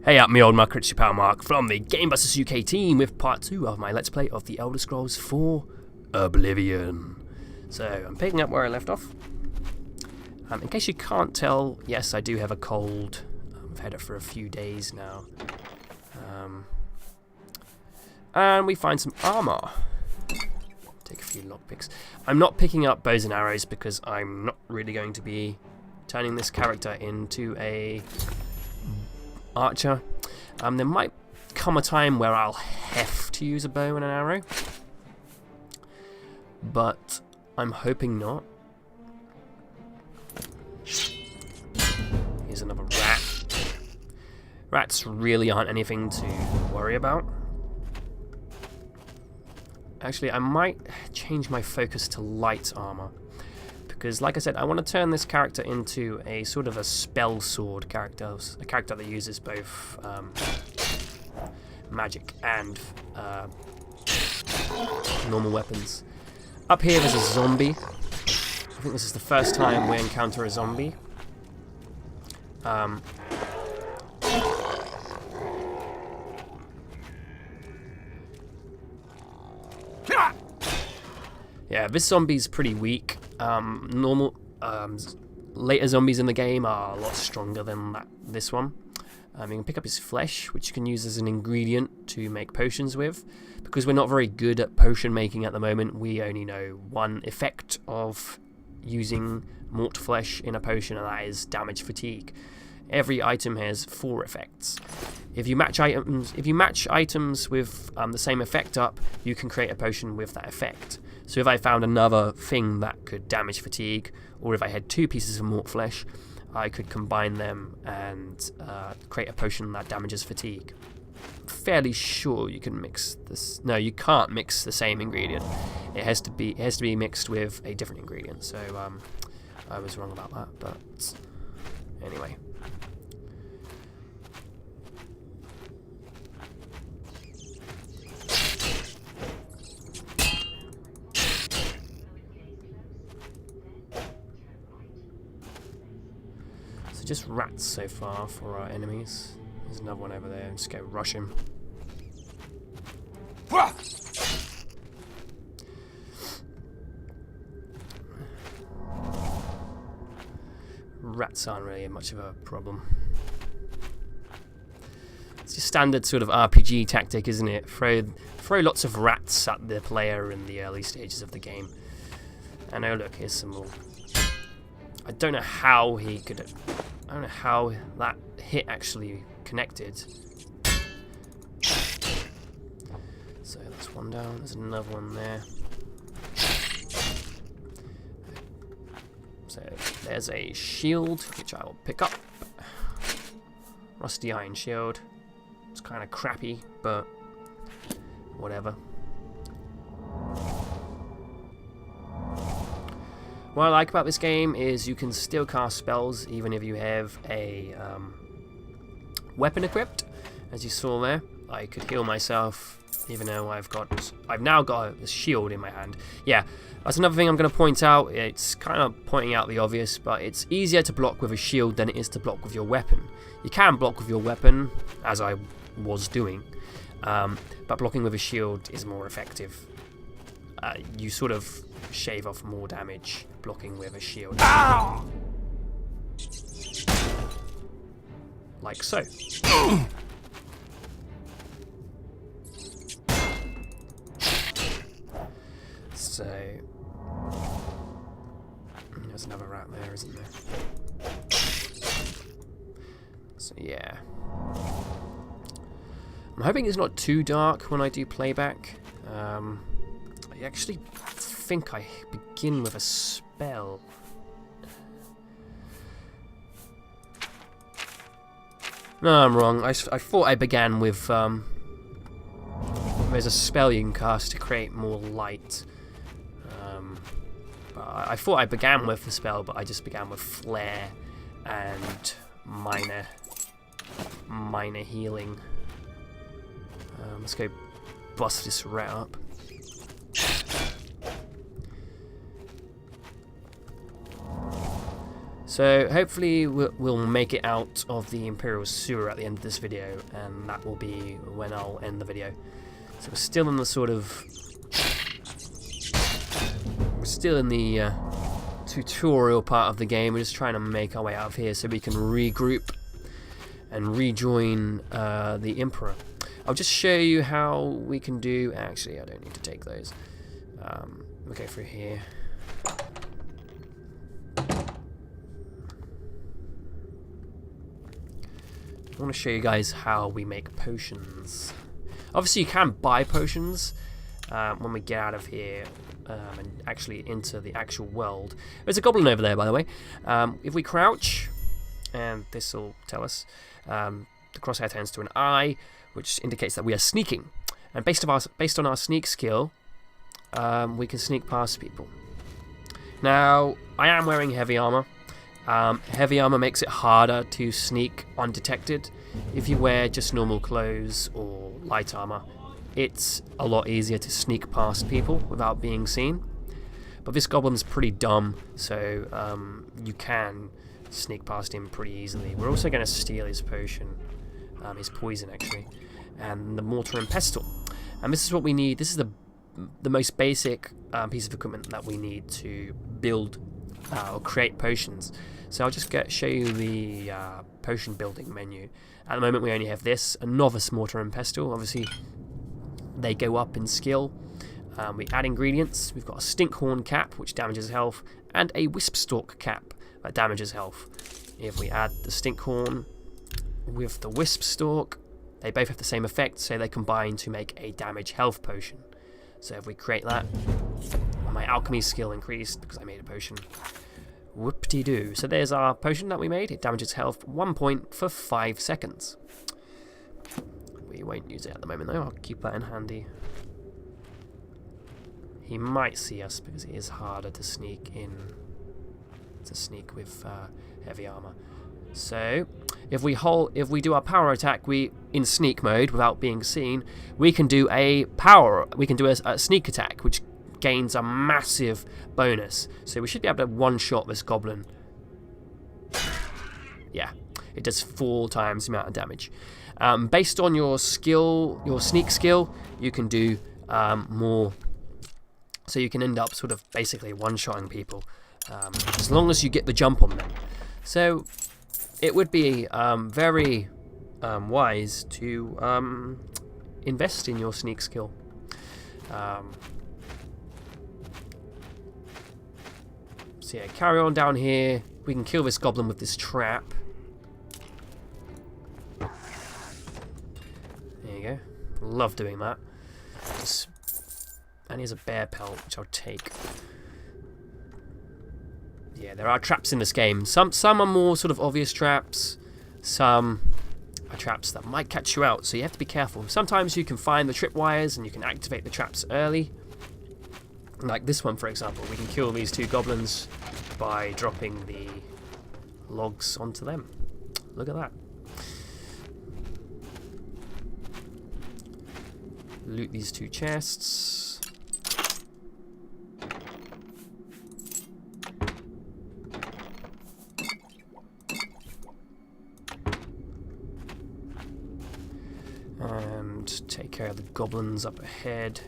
Hey up, me old Marc, it's your pal Marc from the GamebustersUK team with part 2 of my Let's Play of The Elder Scrolls 4 Oblivion. So, I'm picking up where I left off. In case you can't tell, yes, I do have a cold. I've had it for a few days now. And we find some armor. Take a few lockpicks. I'm not picking up bows and arrows because I'm not really going to be turning this character into a archer. There might come a time where I'll have to use a bow and an arrow, but I'm hoping not. Here's another rat. Rats really aren't anything to worry about. Actually, I might change my focus to light armor, because like I said, I want to turn this character into a sort of a spell sword character, a character that uses both magic and normal weapons. Up here there's a zombie. I think this is the first time we encounter a zombie. Yeah, this zombie's pretty weak. Later zombies in the game are a lot stronger than this one. You can pick up his flesh, which you can use as an ingredient to make potions with. Because we're not very good at potion making at the moment, we only know one effect of using mort flesh in a potion, and that is damage fatigue. Every item has 4 effects. If you match items with the same effect up, you can create a potion with that effect. So if I found another thing that could damage fatigue, or if I had 2 pieces of mort flesh, I could combine them and create a potion that damages fatigue. I'm fairly sure you can mix this. No, you can't mix the same ingredient. It has to be mixed with a different ingredient. So I was wrong about that. But anyway. Just rats so far for our enemies. There's another one over there. Just go rush him. Rats aren't really much of a problem. It's just standard sort of RPG tactic, isn't it? Throw lots of rats at the player in the early stages of the game. And oh look, here's some more. I don't know how he could. I don't know how that hit actually connected. So that's one down. There's another one there. So there's a shield, which I will pick up. Rusty iron shield. It's kind of crappy, but whatever. What I like about this game is you can still cast spells even if you have a weapon equipped. As you saw there, I could heal myself even though I've now got a shield in my hand. Yeah, that's another thing I'm going to point out. It's kind of pointing out the obvious, but it's easier to block with a shield than it is to block with your weapon. You can block with your weapon, as I was doing, but blocking with a shield is more effective. You sort of shave off more damage blocking with a shield. Ow! Like so. So there's another rat there, isn't there? So yeah. I'm hoping it's not too dark when I do playback. I actually think I begin with a spell. No, I'm wrong. I thought I began with there's a spell you can cast to create more light. But I thought I began with the spell, but I just began with flare and minor healing. Let's go bust this rat up. So hopefully we'll make it out of the Imperial sewer at the end of this video, and that will be when I'll end the video. So we're still in the tutorial part of the game. We're just trying to make our way out of here so we can regroup and rejoin the Emperor. I'll just show you how we can do... Actually, I don't need to take those. We'll go through here. I want to show you guys how we make potions. Obviously, you can buy potions when we get out of here and actually into the actual world. There's a goblin over there, by the way. If we crouch, and this will tell us, the crosshair turns to an eye, which indicates that we are sneaking. And based on our sneak skill, we can sneak past people. Now, I am wearing heavy armor. Heavy armor makes it harder to sneak undetected. If you wear just normal clothes or light armor, it's a lot easier to sneak past people without being seen. But this goblin's pretty dumb, so you can sneak past him pretty easily. We're also going to steal his potion, his poison actually, and the mortar and pestle. And this is what we need. This is the most basic piece of equipment that we need to build or create potions. So I'll just show you the potion building menu. At the moment we only have this, a novice mortar and pestle. Obviously they go up in skill. We add ingredients. We've got a stinkhorn cap which damages health, and a wisp stalk cap that damages health. If we add the stinkhorn with the wisp stalk, they both have the same effect, so they combine to make a damage health potion. So if we create that, my alchemy skill increased because I made a potion. Whoop-de-doo. So there's our potion that we made. It damages health 1 point for 5 seconds. We won't use it at the moment though. I'll keep that in handy. He might see us because it is harder to sneak with heavy armor. So if we do our power attack, in sneak mode without being seen, we can do a sneak attack, which gains a massive bonus. So we should be able to one-shot this goblin. Yeah, it does 4 times the amount of damage. Based on your skill, your sneak skill, you can do more. So you can end up sort of basically one-shotting people as long as you get the jump on them. So it would be very wise to invest in your sneak skill. So yeah, carry on down here. We can kill this goblin with this trap. There you go. Love doing that. And here's a bear pelt, which I'll take. Yeah, there are traps in this game. Some are more sort of obvious traps. Some are traps that might catch you out, so you have to be careful. Sometimes you can find the tripwires and you can activate the traps early. Like this one, for example. We can kill these 2 goblins by dropping the logs onto them. Look at that. Loot these 2 chests. And take care of the goblins up ahead.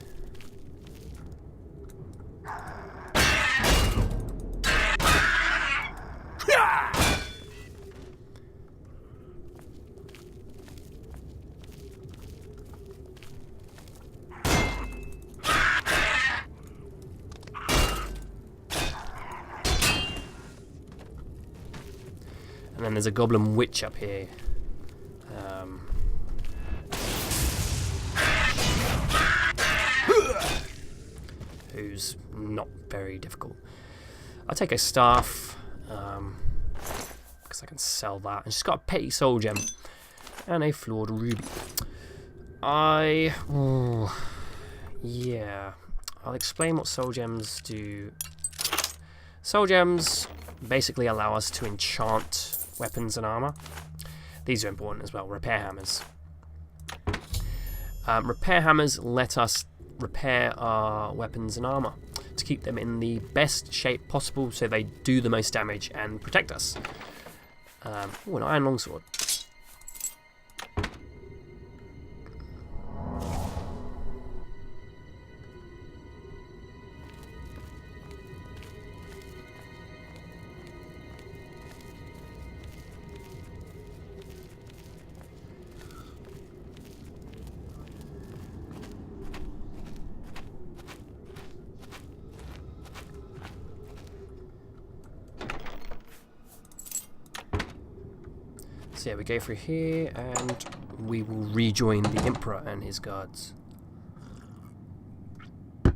And then there's a goblin witch up here. Who's not very difficult. I'll take a staff because I can sell that. And she's got a petty soul gem and a flawed ruby. Yeah, I'll explain what soul gems do. Soul gems basically allow us to enchant weapons and armor. These are important as well. Repair hammers. Repair hammers let us repair our weapons and armor. to keep them in the best shape possible so they do the most damage and protect us. An iron longsword. So yeah, we go through here and we will rejoin the Emperor and his guards. We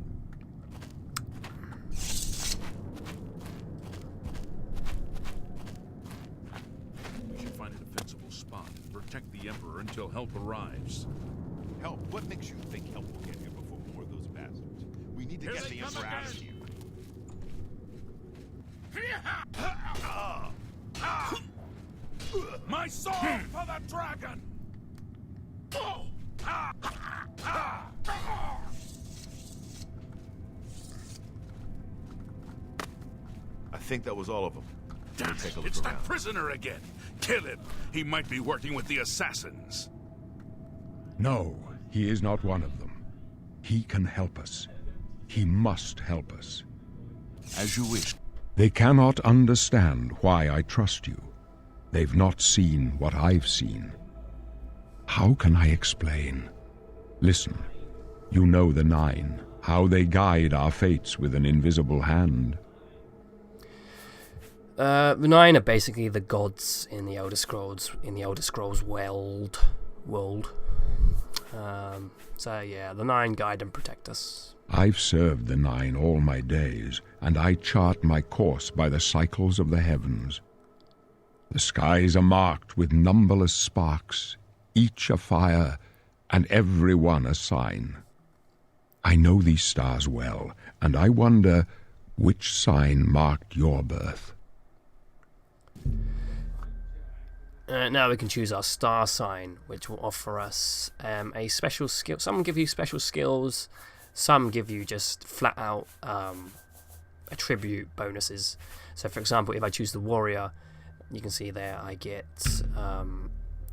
should find a defensible spot and protect the Emperor until help arrives. Help? What makes you think help will get here before more of those bastards? We need to get the Emperor out of here. My soul for the dragon! I think that was all of them. Damn Take a it, look it's around. that prisoner again! Kill him! He might be working with the assassins. No, he is not one of them. He can help us. He must help us. As you wish. They cannot understand why I trust you. They've not seen what I've seen. How can I explain? Listen, you know the Nine, how they guide our fates with an invisible hand. The Nine are basically the gods in the Elder Scrolls, world. So yeah, the Nine guide and protect us. I've served the Nine all my days, and I chart my course by the cycles of the heavens. The skies are marked with numberless sparks, each a fire, and every one a sign. I know these stars well, and I wonder which sign marked your birth. Now we can choose our star sign, which will offer us a special skill. Some give you special skills, some give you just flat out attribute bonuses. So for example, if I choose the warrior, you can see there I get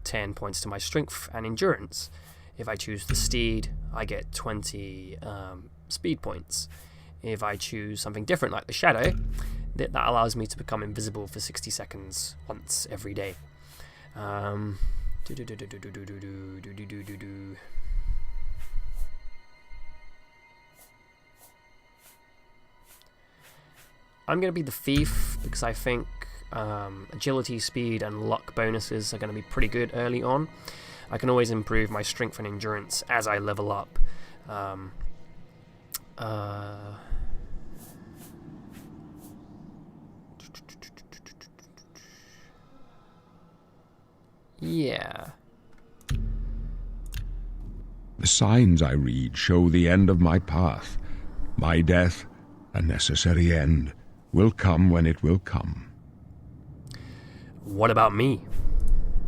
10 points to my strength and endurance. If I choose the steed, I get 20 speed points. If I choose something different like the shadow, that allows me to become invisible for 60 seconds once every day. I'm going to be the thief because I think agility, speed and luck bonuses are going to be pretty good early on. I can always improve my strength and endurance as I level up. Yeah. The signs I read show the end of my path. My death, a necessary end, will come when it will come. What about me?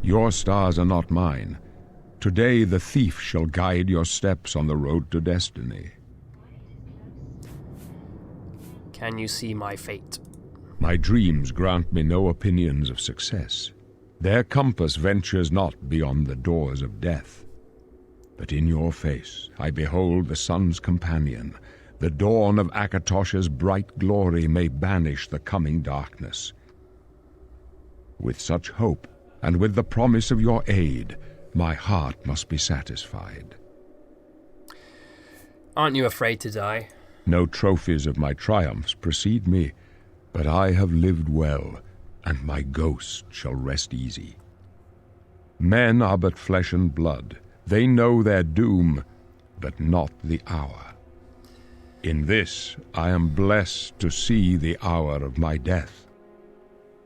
Your stars are not mine. Today the thief shall guide your steps on the road to destiny. Can you see my fate? My dreams grant me no opinions of success. Their compass ventures not beyond the doors of death. But in your face I behold the sun's companion. The dawn of Akatosh's bright glory may banish the coming darkness. With such hope, and with the promise of your aid, my heart must be satisfied. Aren't you afraid to die? No trophies of my triumphs precede me, but I have lived well, and my ghost shall rest easy. Men are but flesh and blood. They know their doom, but not the hour. In this I am blessed to see the hour of my death,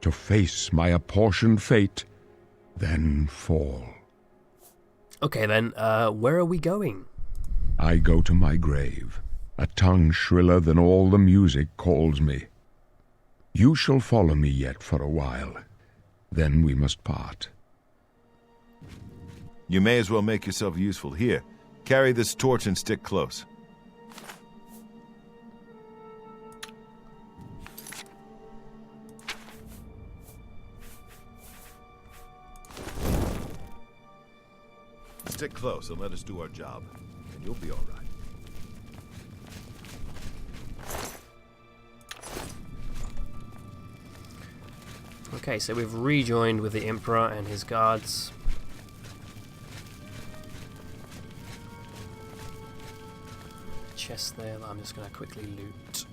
to face my apportioned fate, then fall. Okay then, where are we going? I go to my grave. A tongue shriller than all the music calls me. You shall follow me yet for a while. Then we must part. You may as well make yourself useful. Here, carry this torch and stick close. Stick close and let us do our job, and you'll be all right. Okay, so we've rejoined with the Emperor and his guards. Chest there that I'm just going to quickly loot.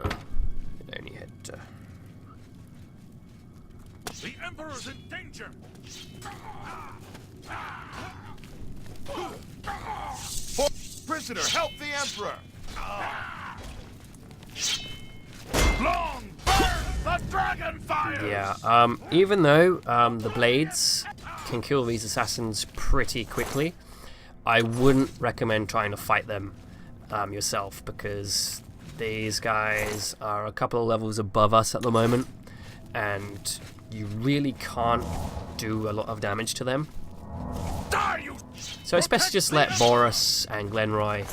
It only had The Emperor's in danger! Prisoner, help the Emperor! Long burn the dragon fire! Yeah, even though the blades can kill these assassins pretty quickly, I wouldn't recommend trying to fight them yourself, because these guys are a couple of levels above us at the moment, and you really can't do a lot of damage to them. So it's best to just let Boris and Glenroy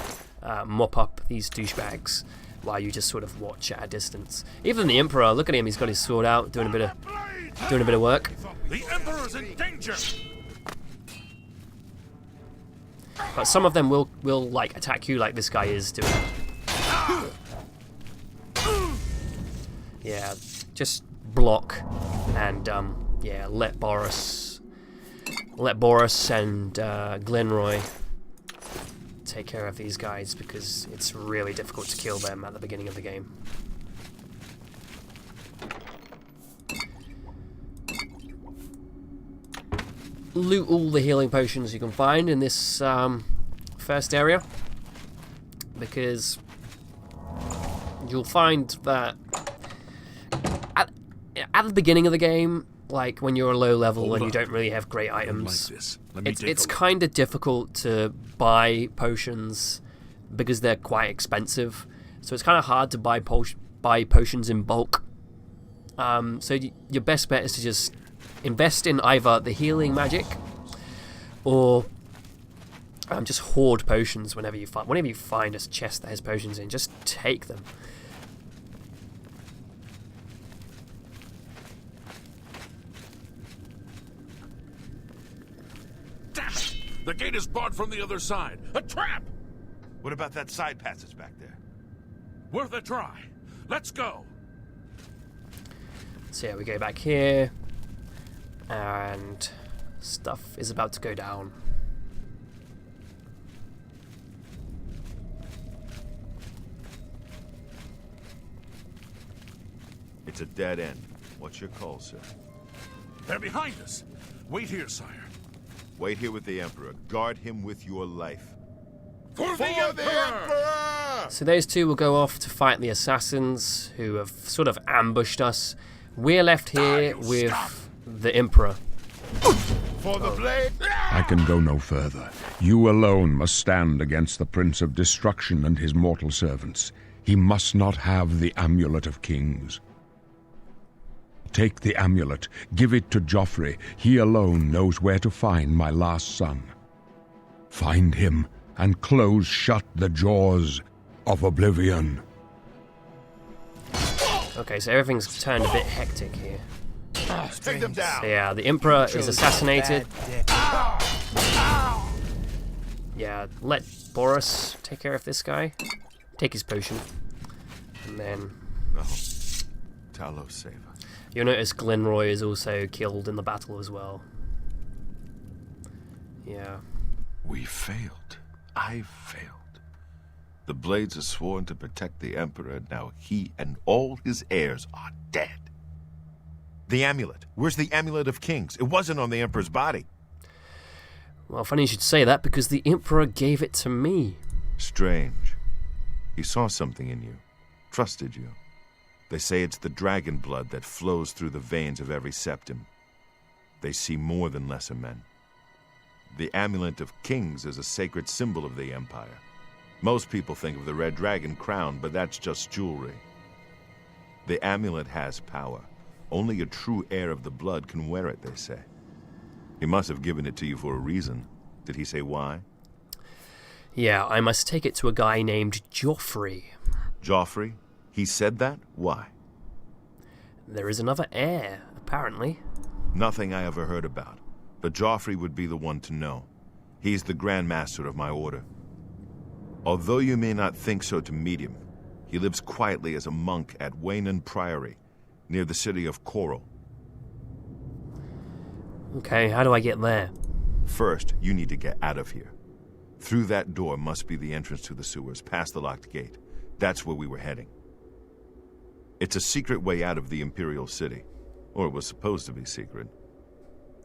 mop up these douchebags while you just sort of watch at a distance. Even the Emperor, look at him, he's got his sword out, doing a bit of work. The Emperor's in danger! But some of them will like attack you like this guy is doing. Yeah, just block and yeah, let Boris and Glenroy take care of these guys, because it's really difficult to kill them at the beginning of the game. Loot all the healing potions you can find in this first area, because you'll find that at the beginning of the game, like when you're a low level and you don't really have great items, it's kind of difficult to buy potions because they're quite expensive. So it's kind of hard to buy potions in bulk. So your best bet is to just invest in either the healing magic or just hoard potions whenever you find a chest that has potions in. Just take them. Damn it! The gate is barred from the other side. A trap! What about that side passage back there? Worth a try. Let's go. So yeah, we go back here, and stuff is about to go down. It's a dead end. What's your call, sir? They're behind us. Wait here, sire. Wait here with the Emperor. Guard him with your life. For the Emperor! So those two will go off to fight the assassins who have sort of ambushed us. We're left here with the Emperor. For the blade! I can go no further. You alone must stand against the Prince of Destruction and his mortal servants. He must not have the Amulet of Kings. Take the amulet, give it to Joffrey. He alone knows where to find my last son. Find him and close shut the jaws of Oblivion. Okay, so everything's turned a bit hectic here. Take them down! So yeah, the Emperor is assassinated. Yeah, let Boris take care of this guy. Take his potion. And then No. Talos save us. you'll notice Glenroy is also killed in the battle as well. Yeah. We failed. I failed. The Blades are sworn to protect the Emperor. Now he and all his heirs are dead. The amulet. Where's the Amulet of Kings? It wasn't on the Emperor's body. Well, funny you should say that, because the Emperor gave it to me. Strange. He saw something in you. Trusted you. They say it's the dragon blood that flows through the veins of every septim. They see more than lesser men. The Amulet of Kings is a sacred symbol of the Empire. Most people think of the red dragon crown, but that's just jewelry. The amulet has power. Only a true heir of the blood can wear it, they say. He must have given it to you for a reason. Did he say why? Yeah, I must take it to a guy named Joffrey. Joffrey? He said that? Why? There is another heir, apparently. Nothing I ever heard about, but Joffrey would be the one to know. He's the Grand Master of my order. Although you may not think so to meet him, he lives quietly as a monk at Waynon Priory, near the city of Coral. Okay, how do I get there? First, you need to get out of here. Through that door must be the entrance to the sewers, past the locked gate. That's where we were heading. It's a secret way out of the Imperial City. Or it was supposed to be secret.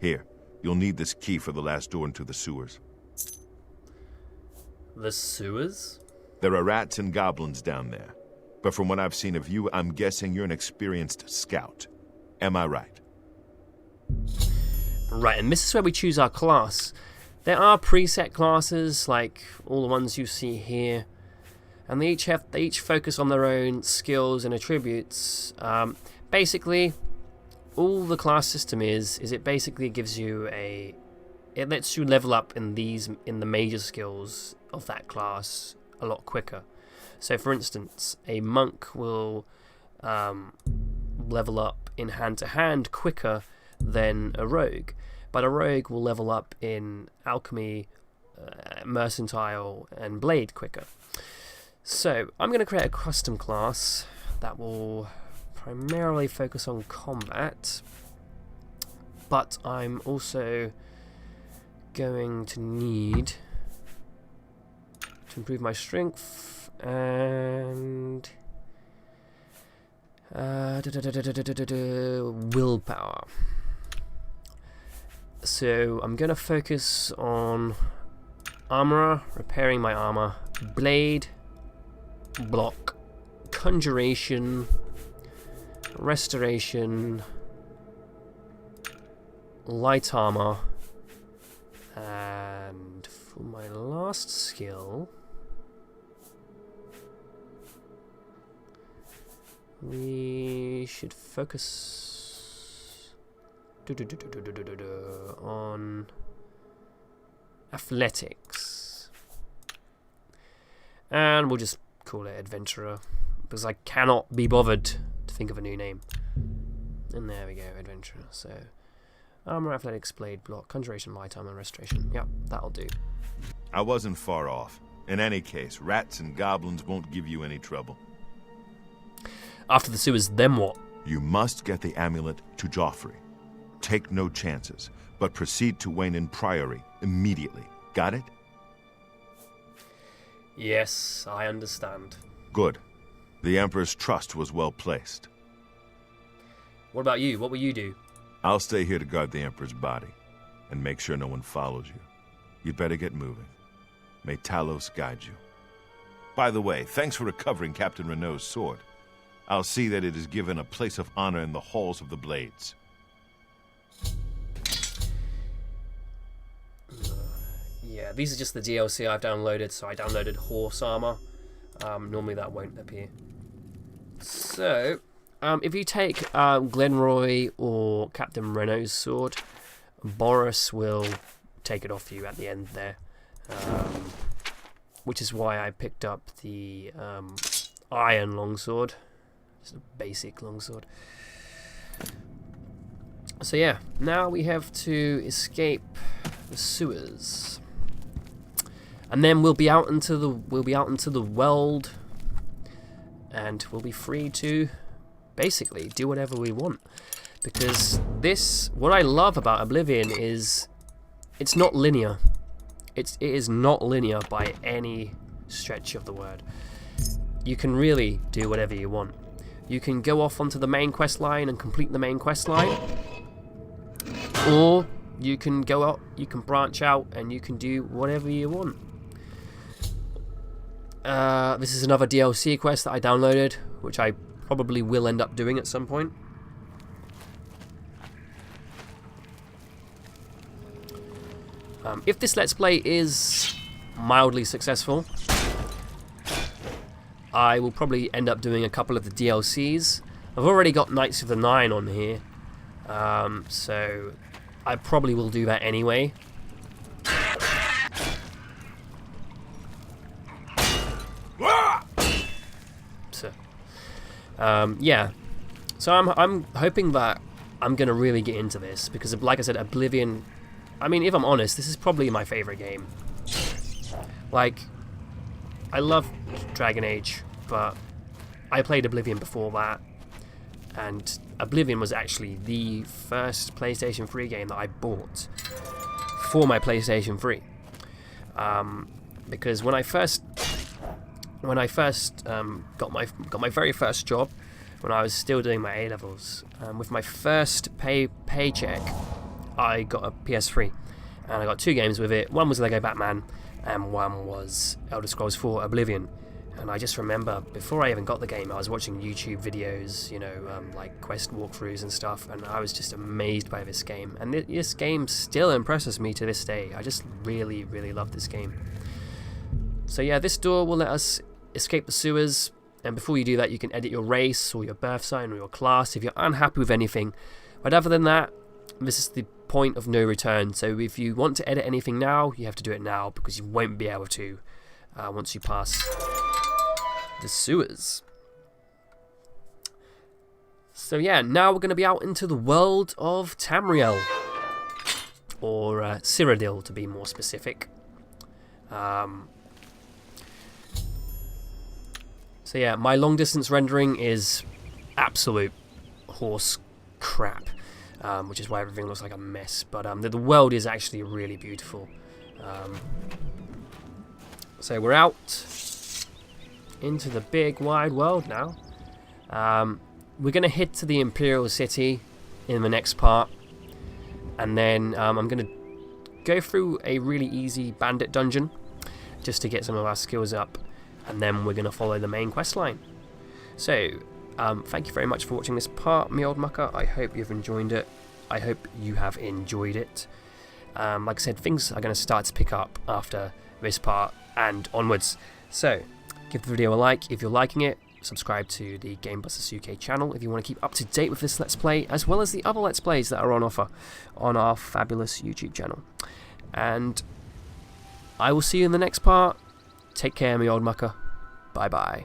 Here, you'll need this key for the last door into the sewers. The sewers? There are rats and goblins down there. But from what I've seen of you, I'm guessing you're an experienced scout. Am I right? Right, and this is where we choose our class. There are preset classes, like all the ones you see here. And they each focus on their own skills and attributes. Basically, all the class system is it basically gives you it lets you level up in the major skills of that class a lot quicker. So for instance, a monk will level up in hand-to-hand quicker than a rogue, but a rogue will level up in alchemy, mercantile and blade quicker. So I'm going to create a custom class that will primarily focus on combat, but I'm also going to need to improve my strength and willpower. So I'm going to focus on armor, repairing my armor, blade, block, conjuration, restoration, light armor, and for my last skill we should focus on athletics, and we'll just call it adventurer because I cannot be bothered to think of a new name. And there we go, adventurer. So armor, athletics, blade, block, conjuration, light armor, restoration. Yep, that'll do. I wasn't far off. In any case, rats and goblins won't give you any trouble. After the sewers, then what? You must get the amulet to Joffrey. Take no chances, but proceed to Waynon Priory immediately. Got it? Yes, I understand. Good. The Emperor's trust was well placed. What about you? What will you do? I'll stay here to guard the Emperor's body, and make sure no one follows you. You'd better get moving. May Talos guide you. By the way, thanks for recovering Captain Renault's sword. I'll see that it is given a place of honor in the halls of the Blades. Yeah, these are just the DLC I've downloaded, so I downloaded horse armor. Normally that won't appear. So, if you take Glenroy or Captain Renault's sword, Boris will take it off you at the end there. Which is why I picked up the iron longsword. Just a basic longsword. So yeah, now we have to escape the sewers. And then we'll be out into the world, and we'll be free to basically do whatever we want. Because what I love about Oblivion is it's not linear. It is not linear by any stretch of the word. You can really do whatever you want. You can go off onto the main quest line and complete the main quest line, or you can go out, you can branch out, and you can do whatever you want. This is another DLC quest that I downloaded, which I probably will end up doing at some point. If this Let's Play is mildly successful, I will probably end up doing a couple of the DLCs. I've already got Knights of the Nine on here, so I probably will do that anyway. So, yeah. So I'm hoping that I'm going to really get into this, because like I said, Oblivion, I mean, if I'm honest, this is probably my favourite game. Like, I love Dragon Age, but I played Oblivion before that, and Oblivion was actually the first PlayStation 3 game that I bought for my PlayStation 3. Because when I first got my very first job, when I was still doing my A-levels, with my first paycheck, I got a PS3, and I got 2 games with it. One was Lego Batman, and one was Elder Scrolls 4 Oblivion. And I just remember, before I even got the game, I was watching YouTube videos, you know, like quest walkthroughs and stuff, and I was just amazed by this game. And this game still impresses me to this day. I just really, really love this game. So yeah, this door will let us escape the sewers, and before you do that, you can edit your race, or your birth sign, or your class if you're unhappy with anything. But other than that, this is the point of no return. So if you want to edit anything now, you have to do it now, because you won't be able to once you pass the sewers. So yeah, now we're going to be out into the world of Tamriel, or Cyrodiil to be more specific. So yeah, my long distance rendering is absolute horse crap, which is why everything looks like a mess, but the world is actually really beautiful. So we're out into the big wide world now. We're going to head to the Imperial City in the next part, and then I'm going to go through a really easy bandit dungeon just to get some of our skills up, and then we're going to follow the main quest line. So thank you very much for watching this part, me old mucker. I hope you've enjoyed it. I hope you have enjoyed it. Like I said, things are going to start to pick up after this part and onwards. So give the video a like if you're liking it. Subscribe to the GamebustersUK channel if you want to keep up to date with this Let's Play, as well as the other Let's Plays that are on offer on our fabulous YouTube channel. And I will see you in the next part. Take care, me old mucker. Bye bye.